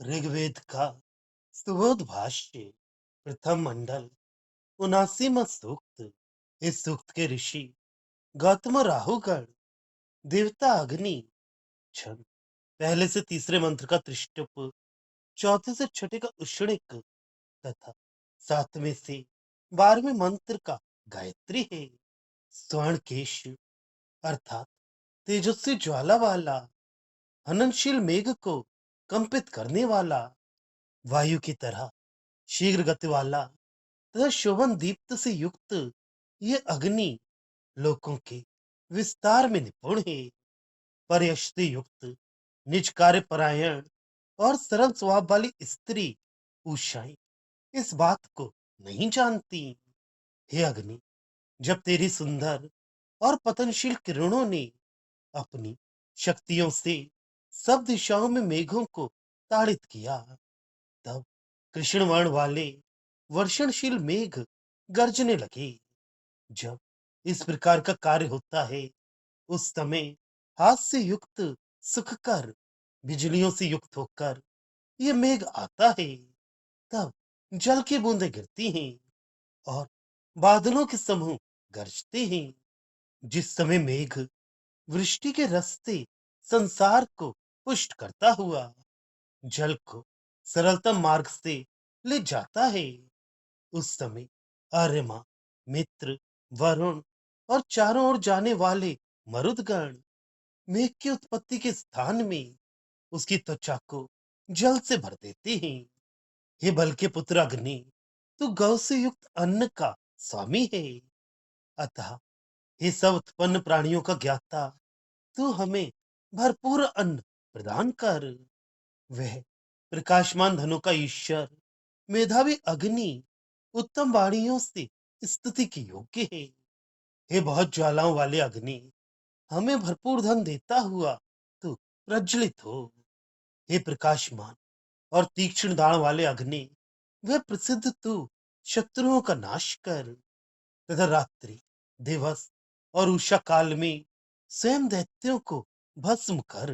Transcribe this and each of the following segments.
ऋग्वेद का सुबोध भाष्य प्रथम मंडल 79वां सूक्त। इस सूक्त के ऋषि गौतम और राहुगण, देवता अग्नि, छंद पहले से तीसरे मंत्र का त्रिष्टप, चौथे से छठे का उष्णिक तथा सातवें से 12वें मंत्र का गायत्री है। स्वर्णकेश अर्थात तेजस्वी ज्वाला वाला, हननशील मेघ को कंपित करने वाला, वायु की तरह शीघ्र गति वाला तथा शोभन दीप्त से युक्त ये अग्नि लोकों के विस्तार में निपुण है। पर यश से युक्त निज कार्य परायण और सरल स्वभाव वाली स्त्री उषाएं इस बात को नहीं जानती। हे अग्नि, जब तेरी सुंदर और पतनशील किरणों ने अपनी शक्तियों से सब दिशाओं में मेघों को ताड़ित किया, तब कृष्ण वर्ण वाले वर्षणशील मेघ गरजने लगे। जब इस प्रकार का कार्य होता है, उस समय हाथ से युक्त सुखकर बिजलियों से युक्त होकर ये मेघ आता है। तब जल की बूंदें गिरती हैं और बादलों के समूह गरजते हैं। जिस समय मेघ वृष्टि के रास्ते संसार को पुष्ट करता हुआ जल को सरलतम मार्ग से ले जाता है, उस समय आर्यमा, मित्र, वरुण और चारों ओर जाने वाले मरुदगण मेघ की उत्पत्ति के स्थान में उसकी त्वचा को जल से भर देते हैं। हे बल के पुत्र अग्नि, तू गौ से युक्त अन्न का स्वामी है। अतः हे सब उत्पन्न प्राणियों का ज्ञाता, तू हमें भरपूर अन्न प्रदान कर। वह प्रकाशमान धनु का ईश्वर, मेधावी अग्नि उत्तम वाणियों से स्तुति की योग्य है। हे बहुत ज्वालाओं वाले अग्नि, हमें भरपूर धन देता हुआ तू प्रज्वलित हो। हे प्रकाशमान और तीक्ष्ण दाण वाले अग्नि, वह प्रसिद्ध तू शत्रुओं का नाश कर तथा रात्रि, दिवस और उषा काल में स्वयं दैत्यों को भस्म कर।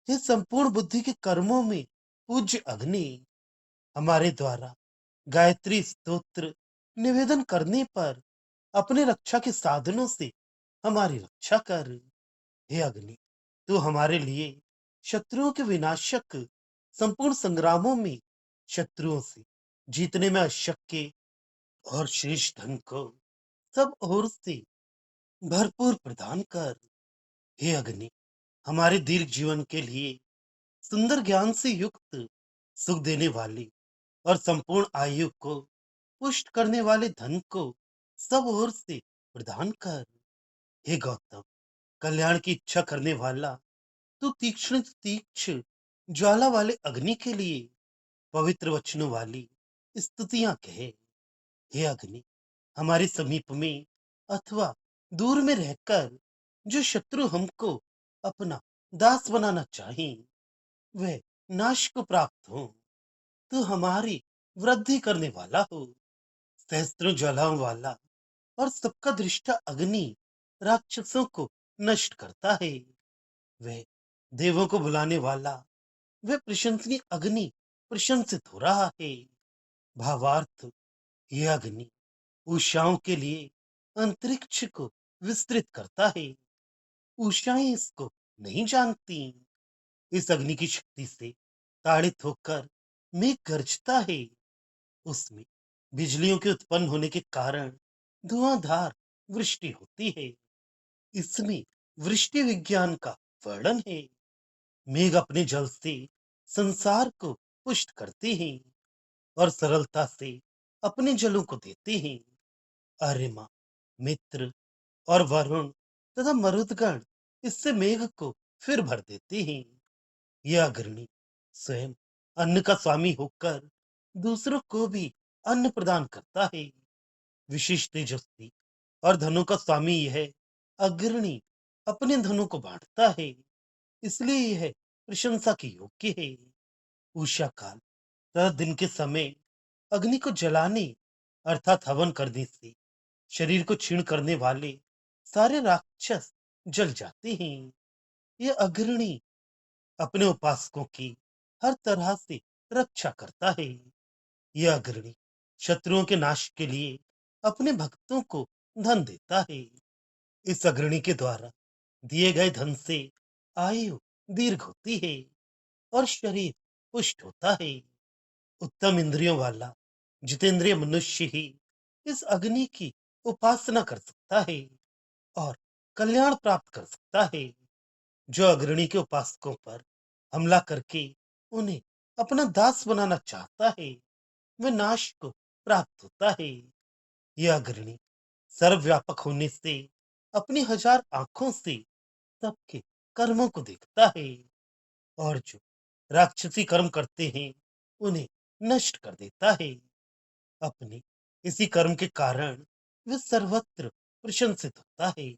हे संपूर्ण बुद्धि के कर्मों में पूज्य अग्नि, हमारे द्वारा गायत्री स्तोत्र निवेदन करने पर अपने रक्षा के साधनों से हमारी रक्षा कर। हे अग्नि, तू हमारे लिए शत्रुओं के विनाशक संपूर्ण संग्रामों में शत्रुओं से जीतने में अशक्य और शेष धन को सब ओर से भरपूर प्रदान कर। हे अग्नि, हमारे दीर्घ जीवन के लिए सुंदर ज्ञान से युक्त सुख देने वाली और संपूर्ण आयु को पुष्ट करने वाले धन को सब ओर से प्रदान कर। हे गौतम, कल्याण की इच्छा करने वाला, तू तीक्ष्ण तीक्ष्ण ज्वाला वाले अग्नि के लिए पवित्र वचनों वाली स्तुतियां कहे। हे अग्नि, हमारे समीप में अथवा दूर में रहकर जो शत्रु हमको अपना दास बनाना चाहे, वह नाश को प्राप्त हो। तू हमारी वृद्धि करने वाला हो। सहस्त्रों ज्वालाओं वाला और सबका दृष्टा अग्नि राक्षसों को नष्ट करता है। वह देवों को बुलाने वाला, वह प्रशंसनीय अग्नि प्रशंसित हो रहा है। भावार्थ, यह अग्नि उषाओं के लिए अंतरिक्ष को विस्तृत करता है। उषाएं इसको नहीं जानती। इस अग्नि की शक्ति से ताड़ित होकर मेघ गरजता है। उसमें बिजलियों के उत्पन्न होने के कारण धुआंधार वृष्टि होती है। इसमें वृष्टि विज्ञान का वर्णन है। मेघ अपने जल से संसार को पुष्ट करते हैं और सरलता से अपने जलों को देते हैं। अर्यमा, मित्र और वरुण तथा मरुदगण इससे मेघ को फिर भर देते हैं। यह अग्नि स्वयं अन्न का स्वामी होकर दूसरों को भी अन्न प्रदान करता है। विशिष्ट तेजस्वी और धनों का स्वामी यह अग्रणी अपने धनों को बांटता है, इसलिए यह प्रशंसा की योग्य है। उषा काल तथा दिन के समय अग्नि को जलाने अर्थात हवन करने से शरीर को क्षीण करने वाले सारे राक्षस जल जाते हैं। ये अग्रणी अपने उपासकों की हर तरह से रक्षा करता है। यह अग्रणी शत्रुओं के नाश के लिए अपने भक्तों को धन देता है। इस अग्रणी के द्वारा दिए गए धन से आयु दीर्घ होती है और शरीर पुष्ट होता है। उत्तम इंद्रियों वाला जितेंद्रिय मनुष्य ही इस अग्नि की उपासना कर सकता है और कल्याण प्राप्त कर सकता है। जो अग्रणी के उपासकों पर हमला करके उन्हें अपना दास बनाना चाहता है, वह नाश को प्राप्त होता है। यह अग्रणी सर्वव्यापक होने से अपनी हजार आंखों से सबके कर्मों को देखता है और जो राक्षसी कर्म करते हैं उन्हें नष्ट कर देता है। अपने इसी कर्म के कारण वह सर्वत्र प्रशंसित होता है।